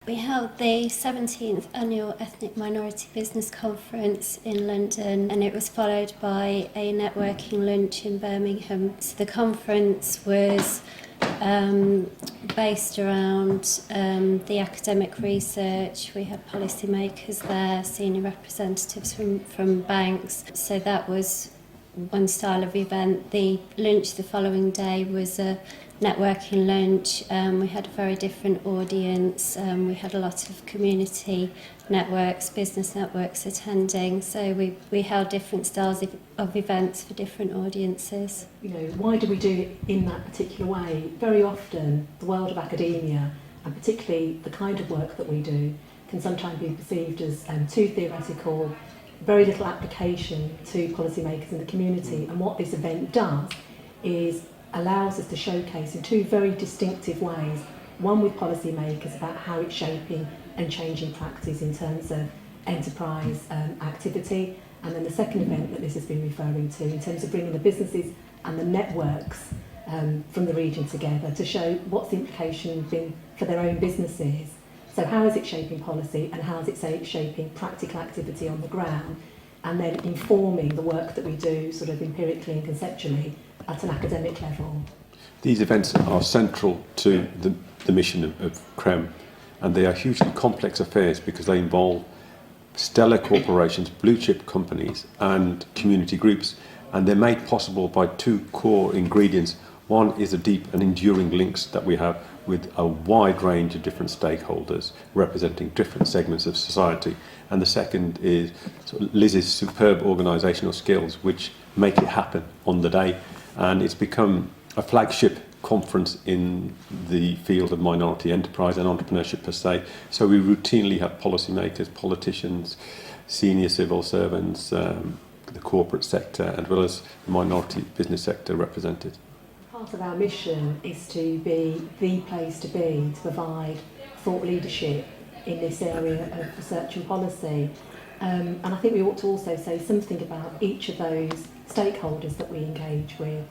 We held the 17th Annual Ethnic Minority Business Conference in London, and it was followed by a networking lunch in Birmingham. So the conference was based around the academic research. We had policymakers there, senior representatives from banks. So that was one style of event. The lunch the following day was a networking lunch. We had a very different audience. We had a lot of community networks, business networks attending. So we held different styles of events for different audiences. You know, why do we do it in that particular way? Very often the world of academia, and particularly the kind of work that we do, can sometimes be perceived as too theoretical, very little application to policymakers in the community. And what this event does is allows us to showcase in two very distinctive ways, one with policymakers about how it's shaping and changing practice in terms of enterprise activity, and then the second event that this has been referring to in terms of bringing the businesses and the networks from the region together to show what's the implication been for their own businesses. So how is it shaping policy, and how is it shaping practical activity on the ground, and then informing the work that we do sort of empirically and conceptually at an academic level. These events are central to the mission of CREME, and they are hugely complex affairs because they involve stellar corporations, blue chip companies and community groups, and they're made possible by two core ingredients. One is the deep and enduring links that we have with a wide range of different stakeholders representing different segments of society, and the second is Liz's superb organisational skills which make it happen on the day. And it's become a flagship conference in the field of minority enterprise and entrepreneurship per se. So we routinely have policymakers, politicians, senior civil servants, the corporate sector, as well as the minority business sector represented. Part of our mission is to be the place to be, to provide thought leadership in this area of research and policy. And I think we ought to also say something about each of those stakeholders that we engage with.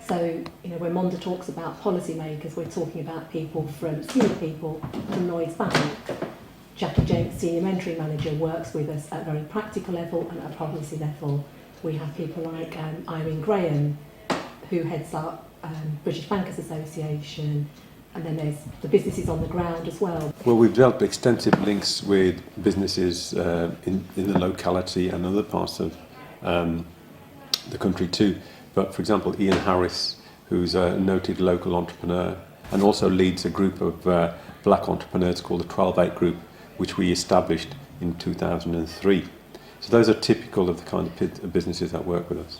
So, you know, when Monda talks about policymakers, we're talking about senior people from Lloyds Bank. Jackie Jenks, Senior Mentoring Manager, works with us at a very practical level and at a policy level. We have people like Irene Graham, who heads up British Bankers Association, and then there's the businesses on the ground as well. Well, we've developed extensive links with businesses in the locality and other parts of the country too. But for example, Ian Harris, who's a noted local entrepreneur and also leads a group of black entrepreneurs called the 12-8 Group, which we established in 2003. So those are typical of the kind of businesses that work with us.